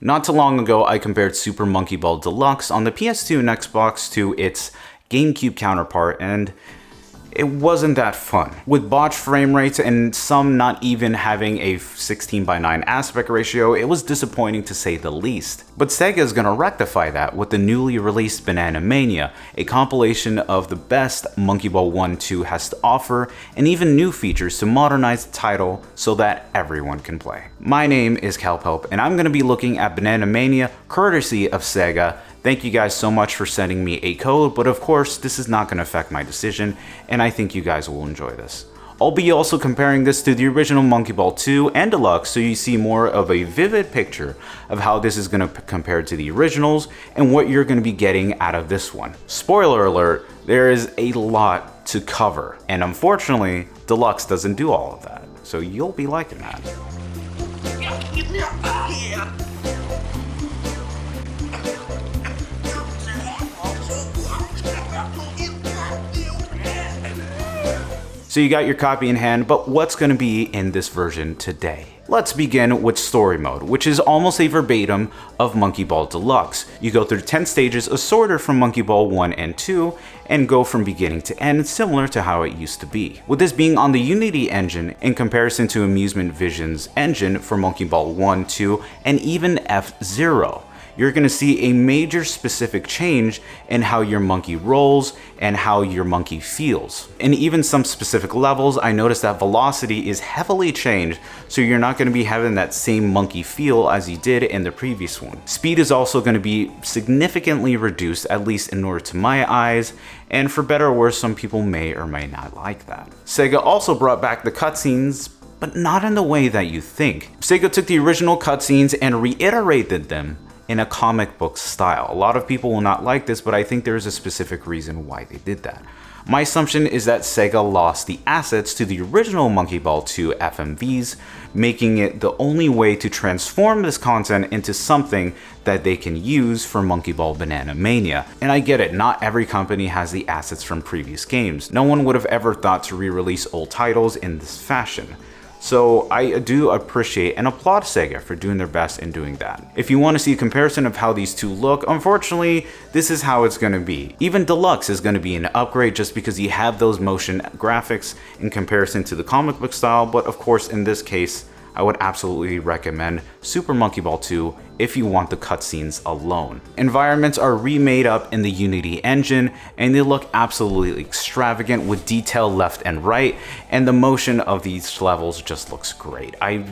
Not too long ago, I compared Super Monkey Ball Deluxe on the PS2 and Xbox to its GameCube counterpart, and it wasn't that fun. With botched frame rates and some not even having a 16:9 aspect ratio, it was disappointing to say the least. But Sega is gonna rectify that with the newly released Banana Mania, a compilation of the best Monkey Ball 1 2 has to offer, and even new features to modernize the title so that everyone can play. My name is Kelphelp, and I'm gonna be looking at Banana Mania courtesy of Sega. Thank you guys so much for sending me a code, but of course this is not going to affect my decision, and I think you guys will enjoy this. I'll be also comparing this to the original Monkey Ball 2 and Deluxe so you see more of a vivid picture of how this is going to compare to the originals and what you're going to be getting out of this one. Spoiler alert, there is a lot to cover, and unfortunately Deluxe doesn't do all of that, so you'll be liking that. So you got your copy in hand, but what's going to be in this version today? Let's begin with Story Mode, which is almost a verbatim of Monkey Ball Deluxe. You go through 10 stages assorted from Monkey Ball 1 and 2, and go from beginning to end, similar to how it used to be. With this being on the Unity engine, in comparison to Amusement Vision's engine for Monkey Ball 1, 2, and even F-Zero. You're going to see a major specific change in how your monkey rolls and how your monkey feels. In even some specific levels, I noticed that velocity is heavily changed, so you're not going to be having that same monkey feel as you did in the previous one. Speed is also going to be significantly reduced, at least in order to my eyes, and for better or worse, some people may or may not like that. Sega also brought back the cutscenes, but not in the way that you think. Sega took the original cutscenes and reiterated them in a comic book style. A lot of people will not like this, but I think there's a specific reason why they did that. My assumption is that Sega lost the assets to the original Monkey Ball 2 FMVs, making it the only way to transform this content into something that they can use for Monkey Ball Banana Mania. And I get it, not every company has the assets from previous games. No one would have ever thought to re-release old titles in this fashion. So I do appreciate and applaud Sega for doing their best in doing that. If you want to see a comparison of how these two look, unfortunately, this is how it's going to be. Even Deluxe is going to be an upgrade just because you have those motion graphics in comparison to the comic book style, but of course in this case, I would absolutely recommend Super Monkey Ball 2 if you want the cutscenes alone. Environments are remade up in the Unity engine, and they look absolutely extravagant with detail left and right, and the motion of these levels just looks great. I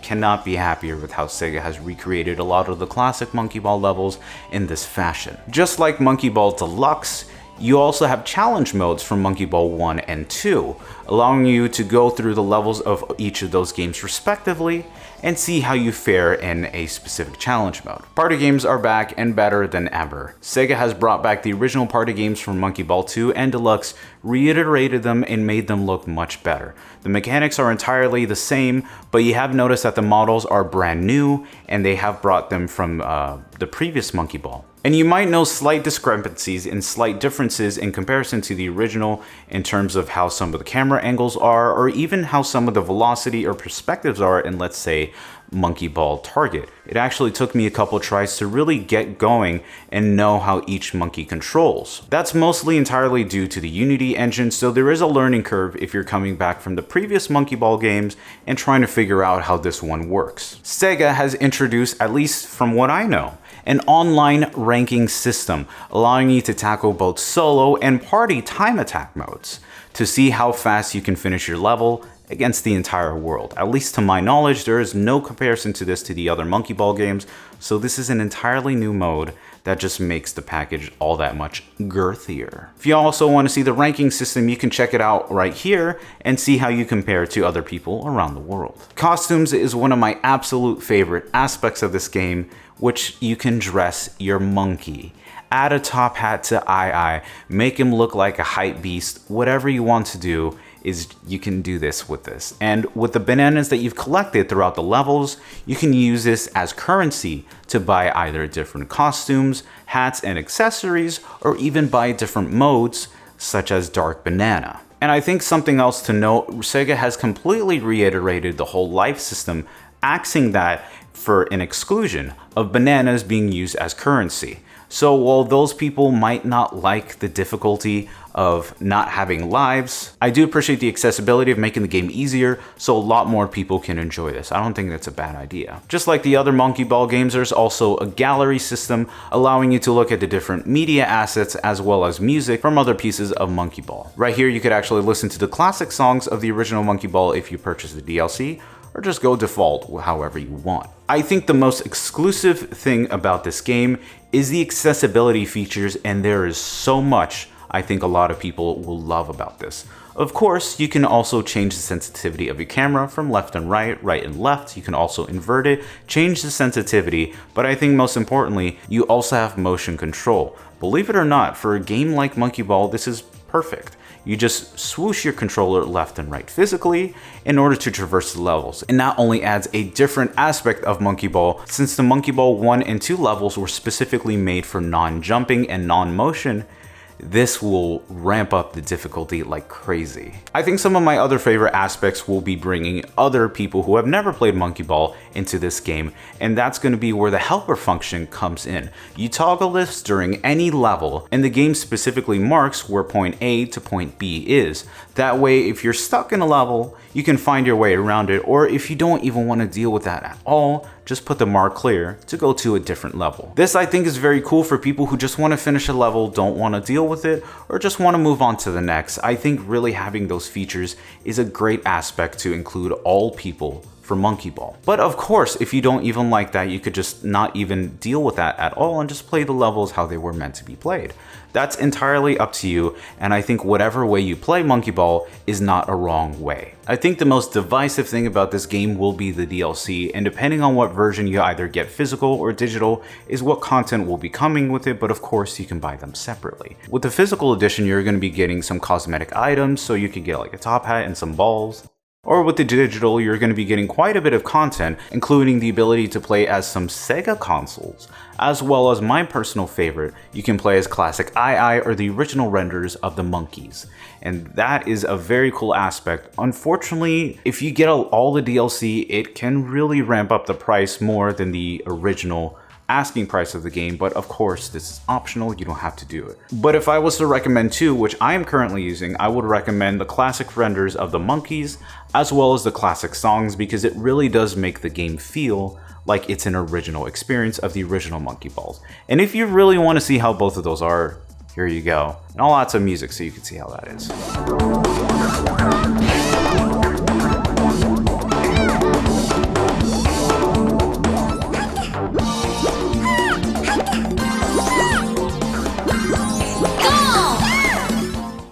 cannot be happier with how Sega has recreated a lot of the classic Monkey Ball levels in this fashion. Just like Monkey Ball Deluxe, you also have challenge modes from Monkey Ball 1 and 2, allowing you to go through the levels of each of those games respectively and see how you fare in a specific challenge mode. Party games are back and better than ever. Sega has brought back the original party games from Monkey Ball 2 and Deluxe, reiterated them, and made them look much better. The mechanics are entirely the same, but you have noticed that the models are brand new and they have brought them from the previous Monkey Ball. And you might know slight discrepancies and slight differences in comparison to the original in terms of how some of the camera angles are, or even how some of the velocity or perspectives are in, let's say, Monkey Ball Target. It actually took me a couple tries to really get going and know how each monkey controls. That's mostly entirely due to the Unity engine, so there is a learning curve if you're coming back from the previous Monkey Ball games and trying to figure out how this one works. Sega has introduced, at least from what I know, an online ranking system, allowing you to tackle both solo and party time attack modes to see how fast you can finish your level against the entire world. At least to my knowledge, there is no comparison to this to the other Monkey Ball games, so this is an entirely new mode that just makes the package all that much girthier. If you also want to see the ranking system, you can check it out right here and see how you compare to other people around the world. Costumes is one of my absolute favorite aspects of this game, which you can dress your monkey. Add a top hat to Ai, make him look like a hype beast, whatever you want to do is you can do this with this. And with the bananas that you've collected throughout the levels, you can use this as currency to buy either different costumes, hats and accessories, or even buy different modes such as Dark Banana. And I think something else to note, Sega has completely reiterated the whole life system, axing that for an exclusion of bananas being used as currency. So while those people might not like the difficulty of not having lives, I do appreciate the accessibility of making the game easier so a lot more people can enjoy this. I don't think that's a bad idea. Just like the other Monkey Ball games, there's also a gallery system allowing you to look at the different media assets as well as music from other pieces of Monkey Ball. Right here you could actually listen to the classic songs of the original Monkey Ball if you purchase the DLC, or just go default however you want. I think the most exclusive thing about this game is the accessibility features, and there is so much I think a lot of people will love about this. Of course, you can also change the sensitivity of your camera from left and right, right and left. You can also invert it, change the sensitivity, but I think most importantly, you also have motion control. Believe it or not, for a game like Monkey Ball, this is perfect. You just swoosh your controller left and right physically in order to traverse the levels. And that only adds a different aspect of Monkey Ball, since the Monkey Ball 1 and 2 levels were specifically made for non-jumping and non-motion. This will ramp up the difficulty like crazy. I think some of my other favorite aspects will be bringing other people who have never played Monkey Ball into this game, and that's going to be where the helper function comes in. You toggle this during any level, and the game specifically marks where point A to point B is. That way, if you're stuck in a level, you can find your way around it, or if you don't even want to deal with that at all, just put the mark clear to go to a different level. This I think is very cool for people who just want to finish a level, don't want to deal with it, or just want to move on to the next. I think really having those features is a great aspect to include all people for Monkey Ball. But of course, if you don't even like that, you could just not even deal with that at all and just play the levels how they were meant to be played. That's entirely up to you, and I think whatever way you play Monkey Ball is not a wrong way. I think the most divisive thing about this game will be the DLC, and depending on what version you either get physical or digital is what content will be coming with it, but of course you can buy them separately. With the physical edition, you're going to be getting some cosmetic items, so you can get like a top hat and some balls. Or with the digital, you're going to be getting quite a bit of content, including the ability to play as some Sega consoles, as well as my personal favorite, you can play as classic II or the original renders of the monkeys. And that is a very cool aspect. Unfortunately, if you get all the DLC, it can really ramp up the price more than the original asking price of the game, but of course this is optional, you don't have to do it. But if I was to recommend two, which I am currently using, I would recommend the classic renders of the monkeys as well as the classic songs, because it really does make the game feel like it's an original experience of the original Monkey Balls. And if you really want to see how both of those are, here you go. And I'll add some music so you can see how that is.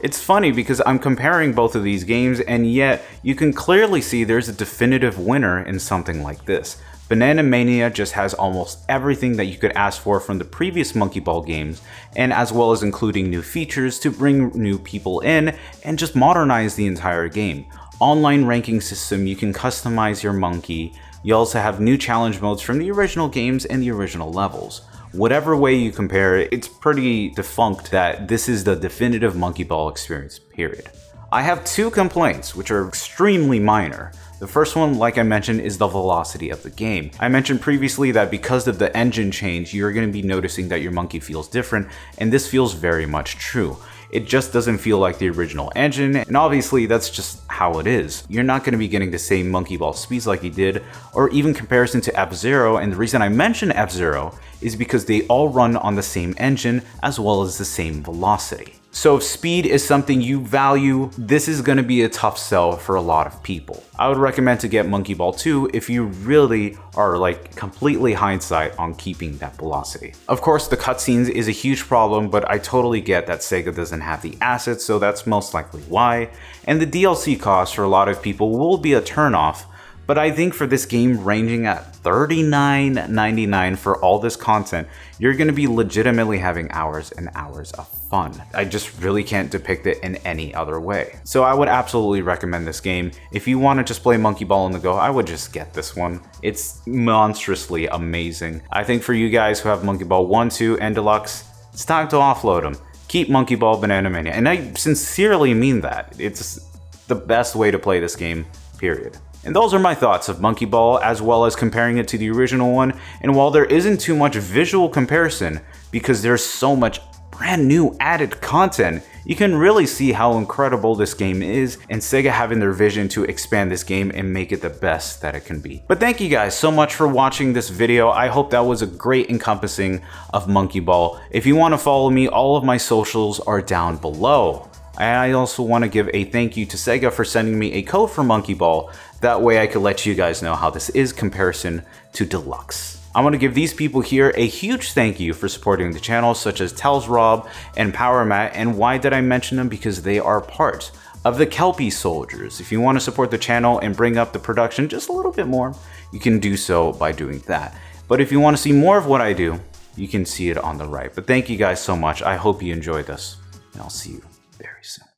It's funny because I'm comparing both of these games, and yet you can clearly see there's a definitive winner in something like this. Banana Mania just has almost everything that you could ask for from the previous Monkey Ball games, and as well as including new features to bring new people in and just modernize the entire game. Online ranking system, you can customize your monkey. You also have new challenge modes from the original games and the original levels. Whatever way you compare it, it's pretty defunct that this is the definitive Monkey Ball experience, period. I have two complaints, which are extremely minor. The first one, like I mentioned, is the velocity of the game. I mentioned previously that because of the engine change, you're going to be noticing that your monkey feels different, and this feels very much true. It just doesn't feel like the original engine, and obviously that's just how it is. You're not going to be getting the same Monkey Ball speeds like you did, or even comparison to F-Zero, and the reason I mention F-Zero is because they all run on the same engine as well as the same velocity. So if speed is something you value, this is going to be a tough sell for a lot of people. I would recommend to get Monkey Ball 2 if you really are like completely hindsight on keeping that velocity. Of course, the cutscenes is a huge problem, but I totally get that Sega doesn't have the assets, so that's most likely why. And the DLC cost for a lot of people will be a turnoff. But I think for this game ranging at $39.99 for all this content, you're going to be legitimately having hours and hours of fun. I just really can't depict it in any other way. So I would absolutely recommend this game. If you want to just play Monkey Ball on the go, I would just get this one. It's monstrously amazing. I think for you guys who have Monkey Ball 1, 2, and Deluxe, it's time to offload them. Keep Monkey Ball Banana Mania. And I sincerely mean that. It's the best way to play this game, period. And those are my thoughts of Monkey Ball, as well as comparing it to the original one. And while there isn't too much visual comparison, because there's so much brand new added content, you can really see how incredible this game is, and Sega having their vision to expand this game and make it the best that it can be. But thank you guys so much for watching this video. I hope that was a great encompassing of Monkey Ball. If you want to follow me, all of my socials are down below. And I also want to give a thank you to Sega for sending me a code for Monkey Ball. That way I could let you guys know how this is comparison to Deluxe. I want to give these people here a huge thank you for supporting the channel, such as Tells Rob and Power Matt. And why did I mention them? Because they are part of the Kelpie soldiers. If you want to support the channel and bring up the production just a little bit more, you can do so by doing that. But if you want to see more of what I do, you can see it on the right. But thank you guys so much. I hope you enjoyed this, and I'll see you very soon.